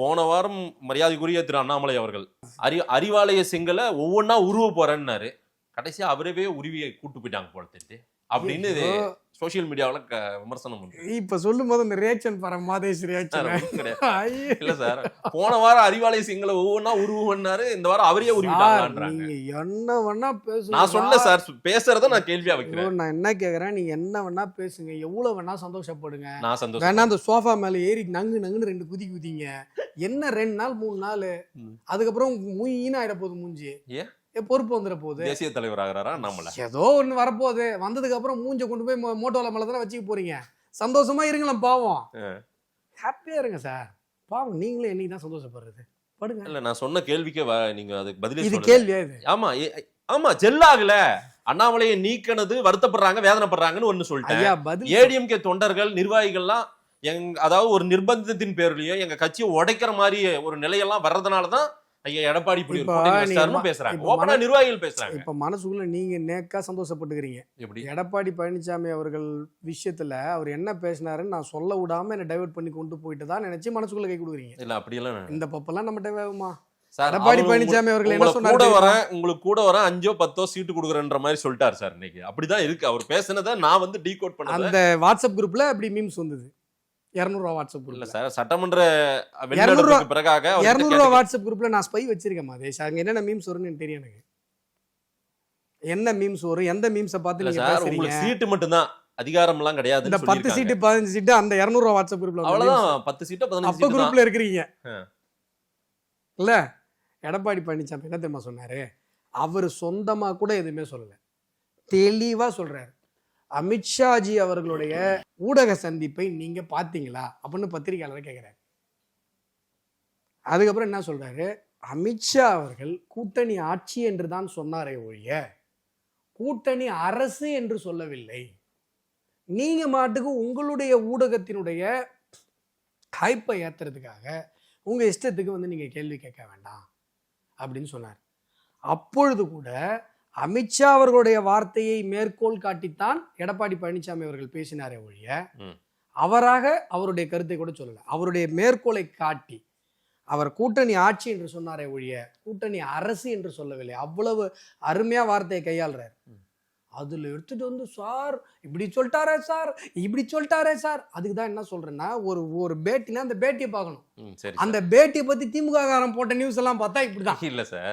போன வாரம் மரியாதைக்குரிய திரு அண்ணாமலை அவர்கள் அறிவாலய செங்கலை ஒவ்வொன்னா உருவ போறேன்னாரு. கடைசியா அவரவே உருவியை கூட்டு போயிட்டாங்க போல தெரியுது அப்படின்னு சோசியல் மீடியாவில் விமர்சனம் பண்றேன். இப்ப சொல்லும் போது அந்த ரியாக்ஷன் பாரு, மாதேஷ் ரியாக்ஷன் இல்ல சார். போன வாரம் அறிவாலய செங்கலை ஒவ்வொன்னா உருவன்னாரு, இந்த வாரம் அவரையே உருவிட்டாங்கன்றாங்க. நீங்க என்ன வேணா பேசுங்க. நான் சொல்ல சார், பேசுறத நான் கேள்வியா வைக்கிறேன். நான் என்ன கேக்குறேன், நீங்க என்ன வேணா பேசுங்க, எவ்வளவு வேணா சந்தோஷப்படுங்க. நான் சந்தோஷம் வேணா அந்த சோஃபா மேல ஏறி நங்கு நங்குன்னு 2 குதி குதிங்க. என்ன 2 நாள் 3 நாள் அதுக்கப்புறம் மூயின்னு ஆயிட போகுது மூஞ்சி. பொறுப்பு வந்துட போகுது. தேசிய தலைவர் ஆகிறாரா நம்மள ஏதோ ஒண்ணு வரப்போகுது. வந்ததுக்கு அப்புறம் மூஞ்ச கொண்டு போய் மோட்டோல மேல தானே வச்சுக்க போறீங்க. சந்தோஷமா இருங்களேன், பாவம். ஹாப்பியா இருங்க சார். பாவம், நீங்களே என்னைக்கு தான் சந்தோஷப்படுறது. படுங்க. இல்ல, நான் சொன்ன கேள்விக்கு நீங்க அதுக்கு பதில் இது கேள்வியா இது? ஆமா ஆமா, ஜெல்லாகல. அண்ணாமலையை நீக்கினது வருத்தப்படுறாங்க, வேதனைப்படுறாங்கன்னு ஒண்ணு சொல்லிட்டேன். ஏடிஎம்கே தொண்டர்கள் நிர்வாகிகள்லாம் அதாவது ஒரு நிர்பந்தத்தின் பேர்லயோ எங்க கட்சியை உடைக்கிற மாதிரி ஒரு நிலையெல்லாம் வர்றதுனாலதான் ஐயா எடப்பாடி பேசுறாங்க, நிர்வாகிகள் பேசுறாங்க. இப்ப மனசுக்குள்ள நீங்க நேக்கா சந்தோஷப்பட்டுக்கிறீங்க. எடப்பாடி பழனிசாமி அவர்கள் விஷயத்துல அவர் என்ன பேசினாருன்னு நான் சொல்ல விடாம என்ன டைவர்ட் பண்ணி கொண்டு போயிட்டு தான் நினைச்சு மனசுக்குள்ள கை கொடுக்குறீங்க. இல்ல அப்படியெல்லாம் இந்த பப்பெல்லாம் நம்மகிட்ட வேகுமா? எடப்பாடி பழனிசாமி அவர்கள் என்ன சொன்னாரு? உங்களுக்கு கூட வர 5 10 சீட்டு கொடுக்குறன்ற மாதிரி சொல்லிட்டாரு சார். இன்னைக்கு அப்படிதான் இருக்கு. அவர் பேசினதை நான் வந்து டீகோட் பண்ண அந்த வாட்ஸ்அப் குரூப்ல அப்படி மீம்ஸ் வந்தது. 200 ரூபா வாட்ஸ்அப் குரூப்ல. இல்ல சார், சட்டமன்ற வெளிநடப்புக்கு பிறகாக 200 ரூபா வாட்ஸ்அப் குரூப்ல நான் ஸ்பை வச்சிருக்கேன் மாதேஷ். அங்க என்னென்ன மீம்ஸ் வரும்னு எனக்கு தெரியும். எனக்கு என்ன மீம்ஸ் வரும், எந்த மீம்ஸை பார்த்து நீங்க பேசுறீங்க? உங்களுக்கு சீட்டு மட்டும் தான், அதிகாரம் எல்லாம் கிடையாது. இந்த 10 சீட்டு 15 சீட்டு அந்த 200 ரூபா வாட்ஸ்அப் குரூப்ல அவ்வளவுதான். 10 சீட்டு 15 அப்ப குரூப்ல இருக்கிறீங்க இல்ல? எடப்பாடி பழனிசாமி என்ன தெரியுமா சொன்னாரு? அவர் சொந்தமா கூட எதுவுமே சொல்லல, தெளிவா சொல்றாரு. அமித்ஷாஜி அவர்களுடைய ஊடக சந்திப்பை நீங்க பாத்தீங்களா அப்படின்னு பத்திரிகையாளர் கேட்கிறாரு. அதுக்கப்புறம் என்ன சொல்றாரு? அமித்ஷா அவர்கள் கூட்டணி ஆட்சி என்று தான் சொன்னாரே ஒழிய கூட்டணி அரசு என்று சொல்லவில்லை. நீங்க மாட்டுக்கு உங்களுடைய ஊடகத்தினுடைய ஹைப்பை ஏத்துறதுக்காக உங்க இஷ்டத்துக்கு வந்து நீங்க கேள்வி கேட்க வேண்டாம் அப்படின்னு சொன்னார். அப்பொழுது கூட அமித்ஷா அவர்களுடைய வார்த்தையை மேற்கோள் காட்டித்தான் எடப்பாடி பழனிசாமி அவர்கள் பேசினாரே ஒழிய அவராக அவருடைய கருத்தை கூட சொல்லல. அவருடைய மேற்கோளை காட்டி அவர் கூட்டணி ஆட்சி என்று சொன்னாரே ஒழிய கூட்டணி அரசு என்று சொல்லவில்லை. அவ்வளவு அருமையா வார்த்தையை கையாளுறாரு. அதுல எடுத்துட்டு வந்து சார் இப்படி சொல்லிட்டாரே சார், இப்படி சொல்லிட்டாரே சார். அதுக்கு தான் என்ன சொல்றேன்னா, ஒரு பேட்டினா அந்த பேட்டியை பார்க்கணும். அந்த பேட்டியை பத்தி திமுக காரன் போட்ட நியூஸ் எல்லாம் பார்த்தா இப்படிதான். இல்ல சார்.